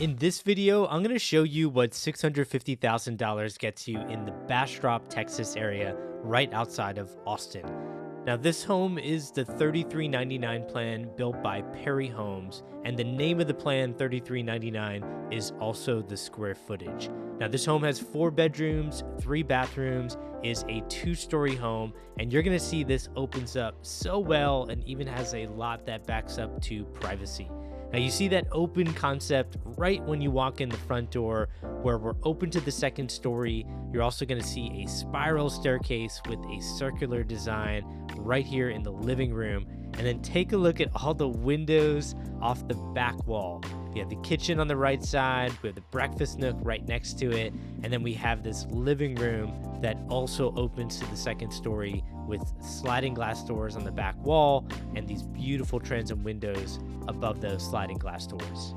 In this video, I'm going to show you what $650,000 gets you in the Bastrop, Texas area right outside of Austin. Now, this home is the 3399 plan built by Perry Homes, and the name of the plan, 3399, is also the square footage. Now, this home has 4 bedrooms, 3 bathrooms, is a 2-story home, and you're going to see this opens up so well and even has a lot that backs up to privacy. Now, you see that open concept right when you walk in the front door where we're open to the 2nd story. You're also going to see a spiral staircase with a circular design right here in the living room. And then take a look at all the windows off the back wall. We have the kitchen on the right side, we have the breakfast nook right next to it, and then we have this living room that also opens to the 2nd story with sliding glass doors on the back wall and these beautiful transom windows above those sliding glass doors.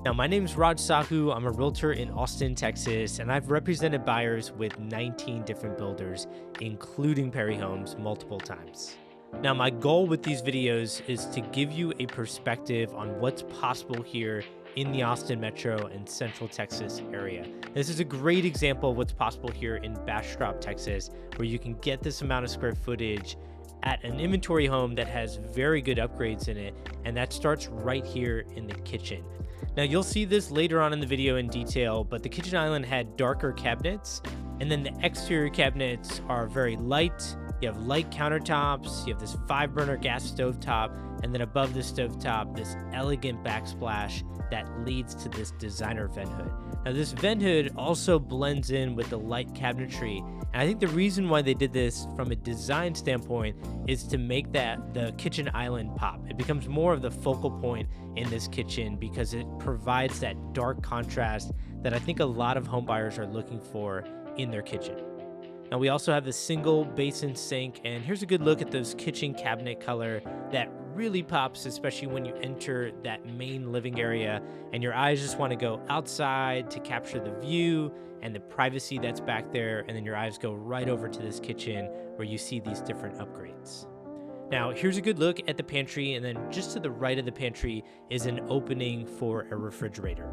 Now, my name is Raj Sahu. I'm a realtor in Austin, Texas, and I've represented buyers with 19 different builders, including Perry Homes, multiple times. Now, my goal with these videos is to give you a perspective on what's possible here in the Austin metro and central Texas area. This is a great example of what's possible here in Bastrop, Texas, where you can get this amount of square footage at an inventory home that has very good upgrades in it, and that starts right here in the kitchen. Now, you'll see this later on in the video in detail, but the kitchen island had darker cabinets, and then the exterior cabinets are very light. You have light countertops, you have this 5-burner gas stovetop, and then above the stovetop, this elegant backsplash that leads to this designer vent hood. Now, this vent hood also blends in with the light cabinetry, and I think the reason why they did this from a design standpoint is to make the kitchen island pop. It becomes more of the focal point in this kitchen because it provides that dark contrast that I think a lot of home buyers are looking for in their kitchen. Now, we also have the single basin sink, and here's a good look at those kitchen cabinet color that really pops, especially when you enter that main living area and your eyes just want to go outside to capture the view and the privacy that's back there, and then your eyes go right over to this kitchen where you see these different upgrades. Now, here's a good look at the pantry, and then just to the right of the pantry is an opening for a refrigerator.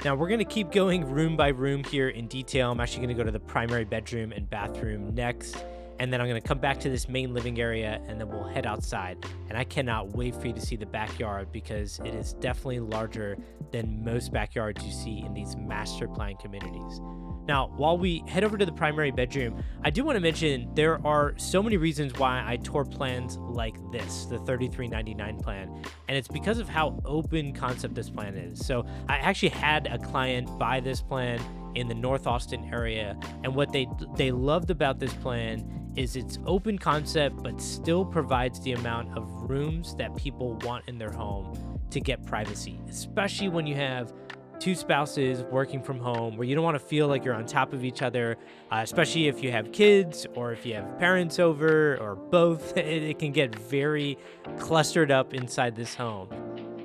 Now, we're going to keep going room by room here in detail. I'm actually going to go to the primary bedroom and bathroom next, and then I'm going to come back to this main living area, and then we'll head outside. And I cannot wait for you to see the backyard because it is definitely larger than most backyards you see in these master plan communities. Now, while we head over to the primary bedroom, I do want to mention there are so many reasons why I tour plans like this, the 3399 plan, and it's because of how open concept this plan is. So I actually had a client buy this plan in the North Austin area, and what they loved about this plan is it's open concept but still provides the amount of rooms that people want in their home to get privacy, especially when you have 2 spouses working from home where you don't want to feel like you're on top of each other, especially if you have kids or if you have parents over or both. It can get very clustered up inside this home.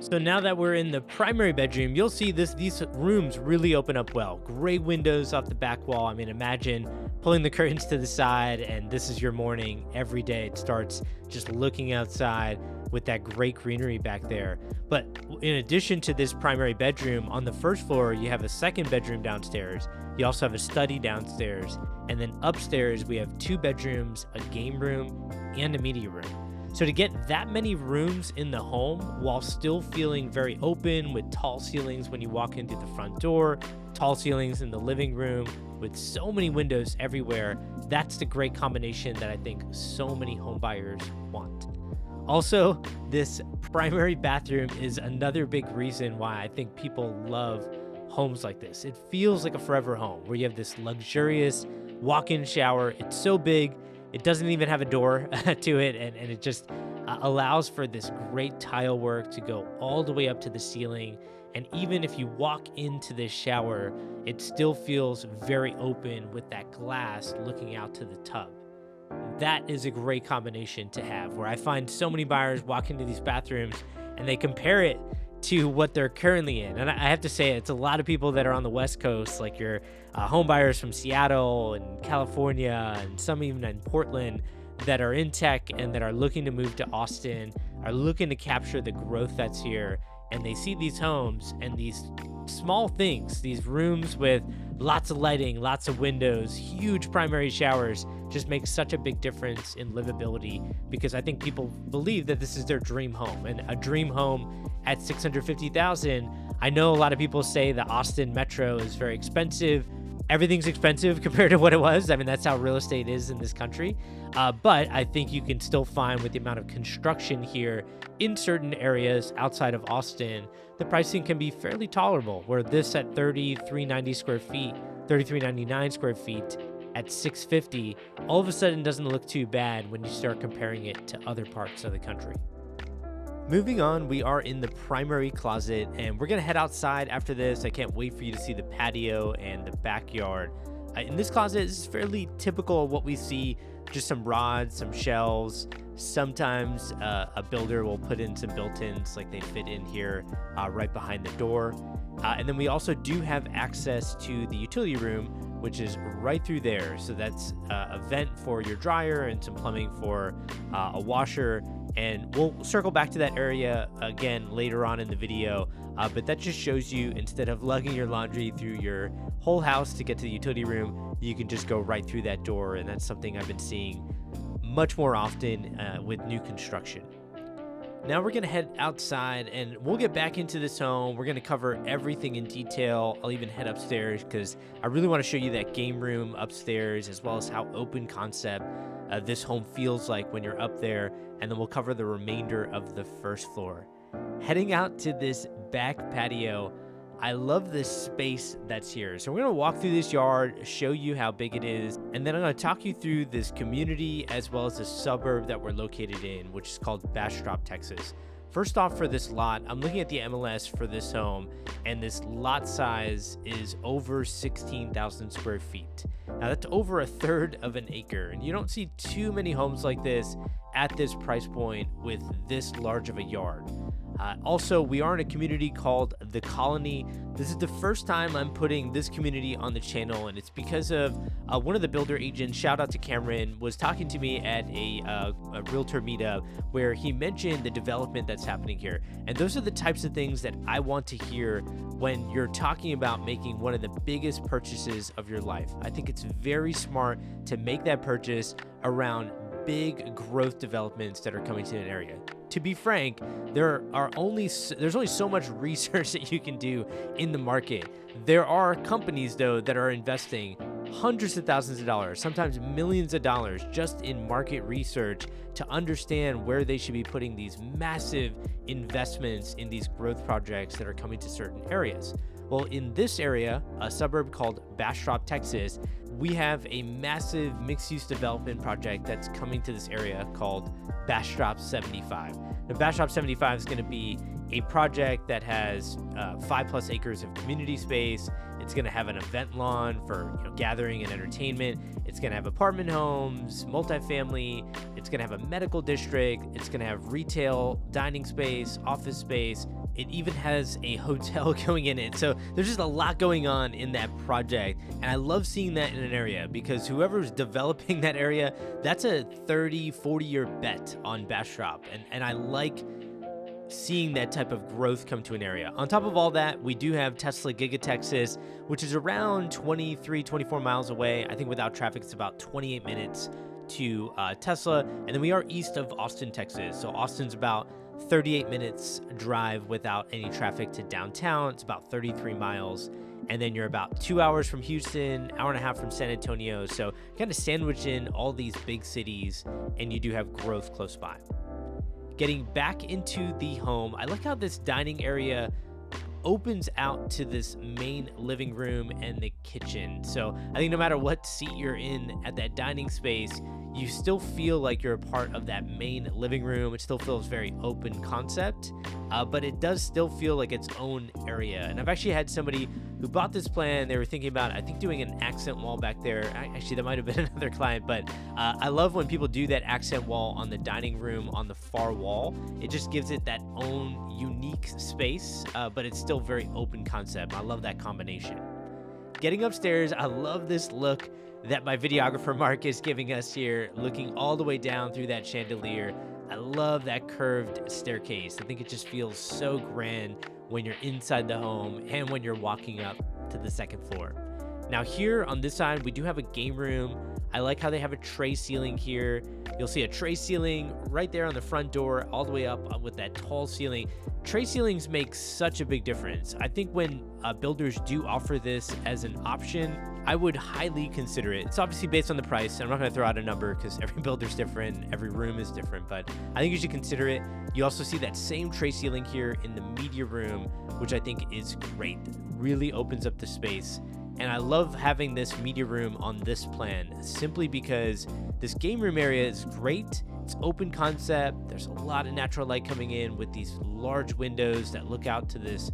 So now that we're in the primary bedroom, you'll see these rooms really open up well. Great windows off the back wall. I mean, imagine pulling the curtains to the side and this is your morning every day. It starts just looking outside with that great greenery back there. But in addition to this primary bedroom, on the 1st floor, you have a 2nd bedroom downstairs. You also have a study downstairs. And then upstairs, we have 2 bedrooms, a game room, and a media room. So to get that many rooms in the home while still feeling very open with tall ceilings when you walk in through the front door, tall ceilings in the living room with so many windows everywhere, that's the great combination that I think so many home buyers want. Also, this primary bathroom is another big reason why I think people love homes like this. It feels like a forever home where you have this luxurious walk-in shower. It's so big, it doesn't even have a door to it, and it just allows for this great tile work to go all the way up to the ceiling. And even if you walk into this shower, it still feels very open with that glass looking out to the tub. That is a great combination to have, where I find so many buyers walk into these bathrooms and they compare it to what they're currently in. And I have to say, it's a lot of people that are on the West Coast, like your home buyers from Seattle and California, and some even in Portland, that are in tech and that are looking to move to Austin, are looking to capture the growth that's here and they see these homes and these small things, these rooms with lots of lighting, lots of windows, huge primary showers, just makes such a big difference in livability, because I think people believe that this is their dream home, and a dream home at $650,000. I know a lot of people say the Austin Metro is very expensive. Everything's expensive compared to what it was. I mean, that's how real estate is in this country. But I think you can still find, with the amount of construction here in certain areas outside of Austin, the pricing can be fairly tolerable, where this at 3,390 square feet, 3,399 square feet at 650, all of a sudden doesn't look too bad when you start comparing it to other parts of the country. Moving on, we are in the primary closet, and we're gonna head outside after this. I can't wait for you to see the patio and the backyard. In this closet, this is fairly typical of what we see, just some rods, some shelves. Sometimes a builder will put in some built-ins, like they fit in here right behind the door. And then we also do have access to the utility room, which is right through there. So that's a vent for your dryer and some plumbing for a washer. And we'll circle back to that area again later on in the video. But that just shows you, instead of lugging your laundry through your whole house to get to the utility room, you can just go right through that door. And that's something I've been seeing much more often with new construction. Now we're gonna head outside and we'll get back into this home. We're gonna cover everything in detail. I'll even head upstairs because I really want to show you that game room upstairs, as well as how open concept this home feels like when you're up there. And then we'll cover the remainder of the first floor. Heading out to this back patio, I love this space that's here. So we're gonna walk through this yard, show you how big it is, and then I'm gonna talk you through this community as well as the suburb that we're located in, which is called Bastrop, Texas. First off, for this lot, I'm looking at the MLS for this home, and this lot size is over 16,000 square feet. Now that's over a third of an acre, and you don't see too many homes like this at this price point with this large of a yard. Also, we are in a community called The Colony. This is the first time I'm putting this community on the channel, and it's because of one of the builder agents, shout out to Cameron, was talking to me at a realtor meetup where he mentioned the development that's happening here. And those are the types of things that I want to hear when you're talking about making one of the biggest purchases of your life. I think it's very smart to make that purchase around big growth developments that are coming to an area. To be frank, there's only so much research that you can do in the market. There are companies, though, that are investing hundreds of thousands of dollars, sometimes millions of dollars, just in market research to understand where they should be putting these massive investments in these growth projects that are coming to certain areas. Well, in this area, a suburb called Bastrop, Texas, we have a massive mixed-use development project that's coming to this area called Bastrop 75. Now, Bastrop 75 is going to be a project that has 5+ acres of community space. It's going to have an event lawn for gathering and entertainment. It's going to have apartment homes, multifamily. It's going to have a medical district. It's going to have retail, dining space, office space. It even has a hotel going in it. So there's just a lot going on in that project. And I love seeing that in an area, because whoever's developing that area, that's a 30, 40-year bet on Bastrop. And I like seeing that type of growth come to an area. On top of all that, we do have Tesla Giga Texas, which is around 23, 24 miles away. I think without traffic, it's about 28 minutes to Tesla. And then we are east of Austin, Texas. So Austin's about 38 minutes drive without any traffic to downtown. It's about 33 miles. And then you're about 2 hours from Houston, hour and a half from San Antonio. So kind of sandwich in all these big cities, and you do have growth close by. Getting back into the home, I like how this dining area opens out to this main living room and the kitchen. So I think no matter what seat you're in at that dining space, you still feel like you're a part of that main living room. It still feels very open concept, but it does still feel like its own area. And I've actually had somebody who bought this plan. They were thinking about, I think, doing an accent wall back there. Actually, that might have been another client, but I love when people do that accent wall on the dining room on the far wall. It just gives it that own unique space, but it's still very open concept. I love that combination. Getting upstairs, I love this look that my videographer Marc is giving us here, looking all the way down through that chandelier. I love that curved staircase. I think it just feels so grand when you're inside the home and when you're walking up to the second floor. Now here on this side, we do have a game room. I like how they have a tray ceiling here. You'll see a tray ceiling right there on the front door, all the way up with that tall ceiling. Tray ceilings make such a big difference. I think when builders do offer this as an option, I would highly consider it. It's obviously based on the price. I'm not going to throw out a number because every builder's different, every room is different, but I think you should consider it. You also see that same tray ceiling here in the media room, which I think is great. Really opens up the space. And I love having this media room on this plan simply because this game room area is great. It's open concept. There's a lot of natural light coming in with these large windows that look out to this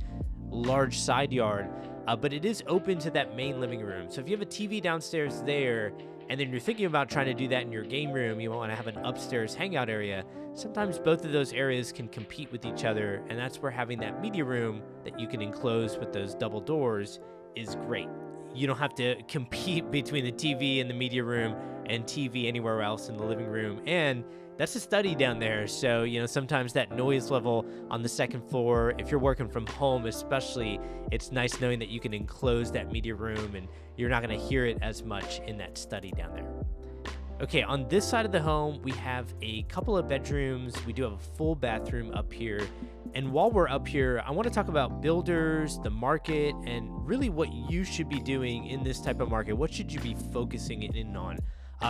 large side yard. But it is open to that main living room. So if you have a TV downstairs there, and then you're thinking about trying to do that in your game room, you want to have an upstairs hangout area. Sometimes both of those areas can compete with each other. And that's where having that media room that you can enclose with those double doors is great. You don't have to compete between the TV in the media room and TV anywhere else in the living room. And that's a study down there. So, sometimes that noise level on the second floor, if you're working from home especially, it's nice knowing that you can enclose that media room and you're not going to hear it as much in that study down there. Okay, on this side of the home, we have a couple of bedrooms. We do have a full bathroom up here. And while we're up here, I want to talk about builders, the market, and really what you should be doing in this type of market. What should you be focusing in on?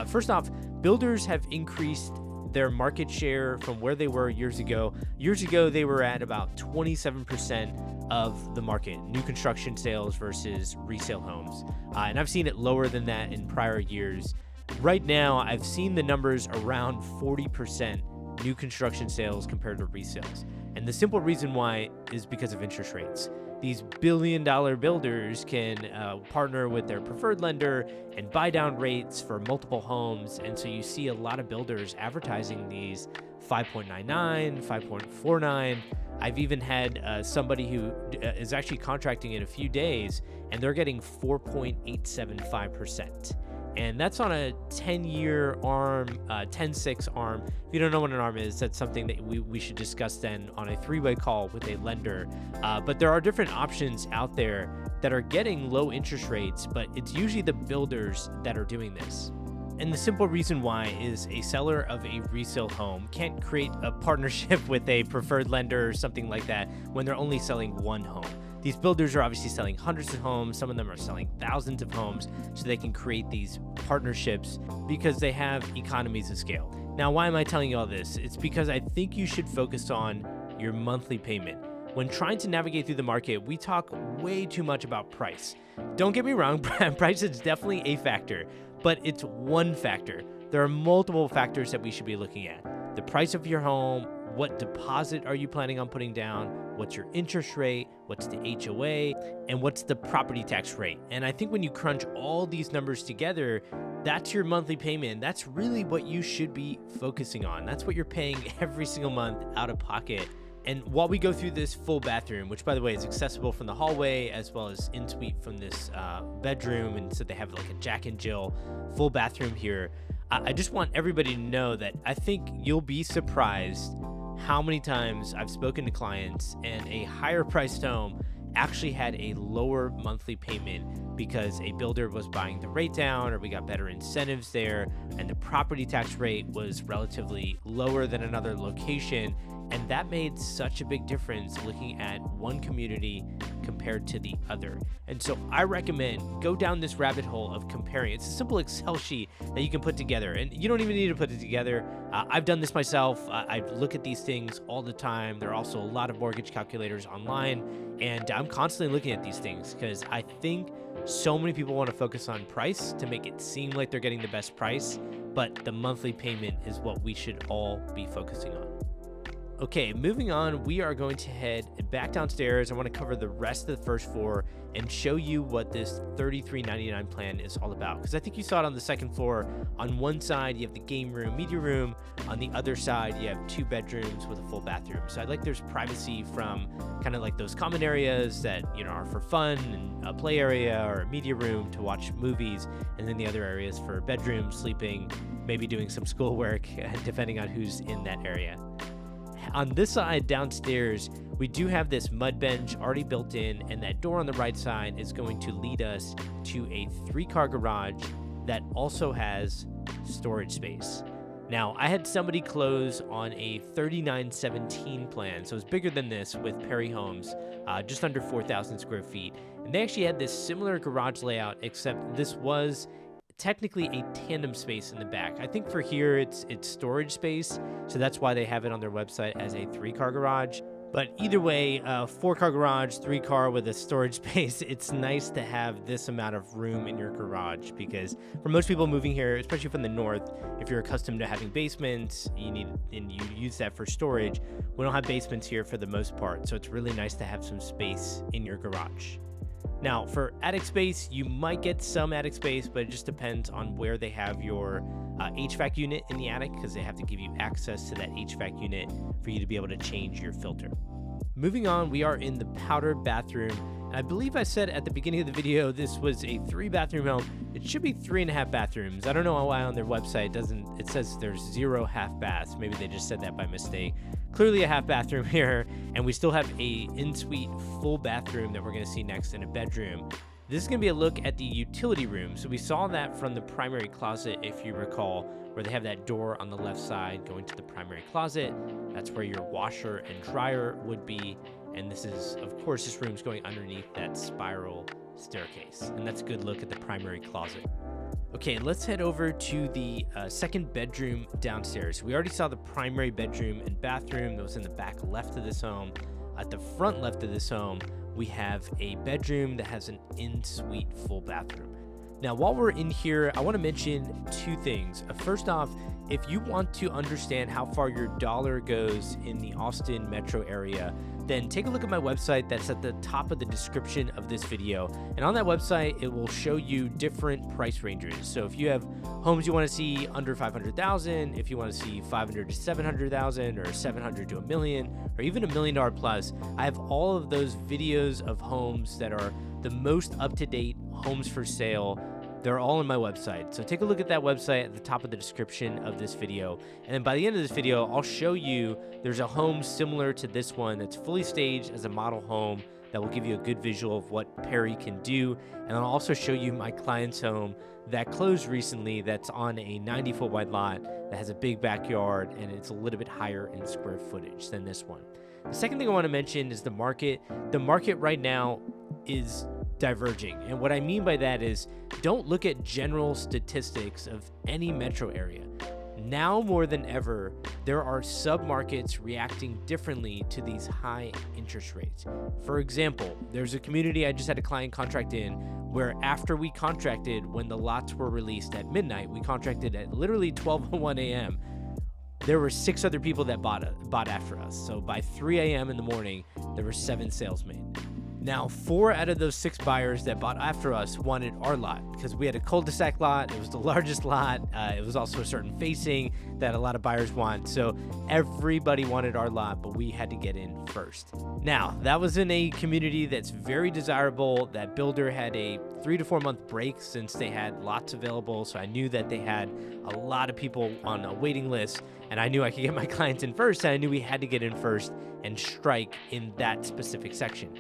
First off, builders have increased their market share from where they were years ago. Years ago, they were at about 27% of the market, new construction sales versus resale homes. And I've seen it lower than that in prior years. Right now, I've seen the numbers around 40% new construction sales compared to resales. And the simple reason why is because of interest rates. These billion-dollar builders can partner with their preferred lender and buy down rates for multiple homes. And so you see a lot of builders advertising these 5.99, 5.49. I've even had somebody who is actually contracting in a few days, and they're getting 4.875%. And that's on a 10-year ARM, 10-6 ARM. If you don't know what an ARM is, that's something that we should discuss then on a three-way call with a lender. But there are different options out there that are getting low interest rates, but it's usually the builders that are doing this. And the simple reason why is a seller of a resale home can't create a partnership with a preferred lender or something like that when they're only selling one home. These builders are obviously selling hundreds of homes. Some of them are selling thousands of homes, so they can create these partnerships because they have economies of scale. Now, why am I telling you all this? It's because I think you should focus on your monthly payment. When trying to navigate through the market, we talk way too much about price. Don't get me wrong, price is definitely a factor, but it's one factor. There are multiple factors that we should be looking at. The price of your home, what deposit are you planning on putting down, what's your interest rate, what's the HOA, and what's the property tax rate. And I think when you crunch all these numbers together, that's your monthly payment. That's really what you should be focusing on. That's what you're paying every single month out of pocket. And while we go through this full bathroom, which by the way is accessible from the hallway as well as in suite from this bedroom, and so they have like a Jack and Jill full bathroom here, I just want everybody to know that I think you'll be surprised how many times I've spoken to clients and a higher priced home actually had a lower monthly payment because a builder was buying the rate down, or we got better incentives there, and the property tax rate was relatively lower than another location. And that made such a big difference looking at one community compared to the other. And so I recommend go down this rabbit hole of comparing. It's a simple Excel sheet that you can put together, and you don't even need to put it together. I've done this myself. I look at these things all the time. There are also a lot of mortgage calculators online, and I'm constantly looking at these things because I think so many people want to focus on price to make it seem like they're getting the best price, but the monthly payment is what we should all be focusing on. Okay, moving on, we are going to head back downstairs. I want to cover the rest of the first floor and show you what this $33.99 plan is all about. Because I think you saw it on the second floor. On one side, you have the game room, media room. On the other side, you have 2 bedrooms with a full bathroom. So I like there's privacy from kind of like those common areas that, you know, are for fun, and a play area or a media room to watch movies. And then the other areas for bedroom, sleeping, maybe doing some schoolwork, depending on who's in that area. On this side downstairs, we do have this mud bench already built in, and that door on the right side is going to lead us to a 3-car garage that also has storage space. Now, I had somebody close on a $39.17 plan, so it's bigger than this with Perry Homes, just under 4,000 square feet. And they actually had this similar garage layout, except this was technically a tandem space in the back. I think for here it's storage space, so that's why they have it on their website as a 3-car garage. But either way, 4-car garage, 3-car with a storage space, it's nice to have this amount of room in your garage, because for most people moving here, especially from the north, if you're accustomed to having basements, you use that for storage. We don't have basements here for the most part, so it's really nice to have some space in your garage. Now, for attic space, you might get some attic space, but it just depends on where they have your HVAC unit in the attic, because they have to give you access to that HVAC unit for you to be able to change your filter. Moving on, we are in the powder bathroom. And I believe I said at the beginning of the video, this was a 3-bathroom home. It should be 3.5 bathrooms. I don't know why on their website it says there's 0 half baths. Maybe they just said that by mistake. Clearly a half bathroom here, and we still have a in-suite full bathroom that we're going to see next in a bedroom. This is going to be a look at the utility room. So we saw that from the primary closet, if you recall, where they have that door on the left side going to the primary closet. That's where your washer and dryer would be. And this is, of course, this room's going underneath that spiral staircase. And that's a good look at the primary closet. Okay, let's head over to the second bedroom downstairs. We already saw the primary bedroom and bathroom that was in the back left of this home. At the front left of this home, we have a bedroom that has an in-suite full bathroom. Now, while we're in here, I want to mention 2 things. First off, if you want to understand how far your dollar goes in the Austin metro area, then take a look at my website that's at the top of the description of this video. And on that website, it will show you different price ranges. So if you have homes you want to see under 500,000, if you want to see 500 to 700,000, or 700 to $1 million, or even $1 million plus, I have all of those videos of homes that are the most up-to-date homes for sale. They're all on my website. So take a look at that website at the top of the description of this video. And then by the end of this video, I'll show you there's a home similar to this one that's fully staged as a model home that will give you a good visual of what Perry can do. And I'll also show you my client's home that closed recently that's on a 90-foot wide lot that has a big backyard, and it's a little bit higher in square footage than this one. The second thing I want to mention is the market. The market right now is diverging. And what I mean by that is, don't look at general statistics of any metro area. Now more than ever, there are sub-markets reacting differently to these high interest rates. For example, there's a community I just had a client contract in where after we contracted, when the lots were released at midnight, we contracted at literally 12:01 a.m. There were 6 other people that bought after us. So by 3 a.m. in the morning, there were 7 sales made. Now, 4 out of those 6 buyers that bought after us wanted our lot because we had a cul-de-sac lot. It was the largest lot. It was also a certain facing that a lot of buyers want. So everybody wanted our lot, but we had to get in first. Now, that was in a community that's very desirable. That builder had a 3 to 4 month break since they had lots available. So I knew that they had a lot of people on a waiting list, and I knew I could get my clients in first. And I knew we had to get in first and strike in that specific section.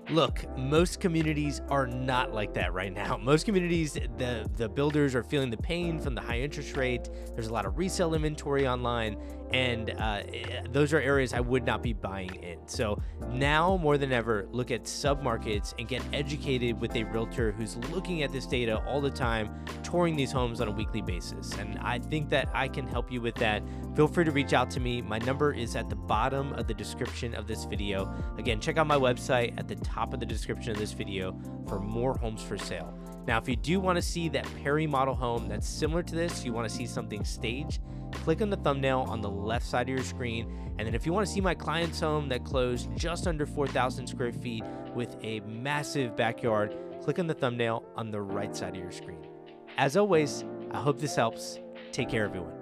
Look, most communities are not like that right now. Most communities, the builders are feeling the pain from the high interest rate. There's a lot of resale inventory online, and those are areas I would not be buying in. So now more than ever, look at submarkets and get educated with a realtor who's looking at this data all the time, touring these homes on a weekly basis. And I think that I can help you with that. Feel free to reach out to me. My number is at the bottom of the description of this video. Again, check out my website at the top of the description of this video for more homes for sale. Now, if you do want to see that Perry model home that's similar to this, you want to see something staged, click on the thumbnail on the left side of your screen. And then if you want to see my client's home that closed just under 4,000 square feet with a massive backyard, click on the thumbnail on the right side of your screen. As always, I hope this helps. Take care, everyone.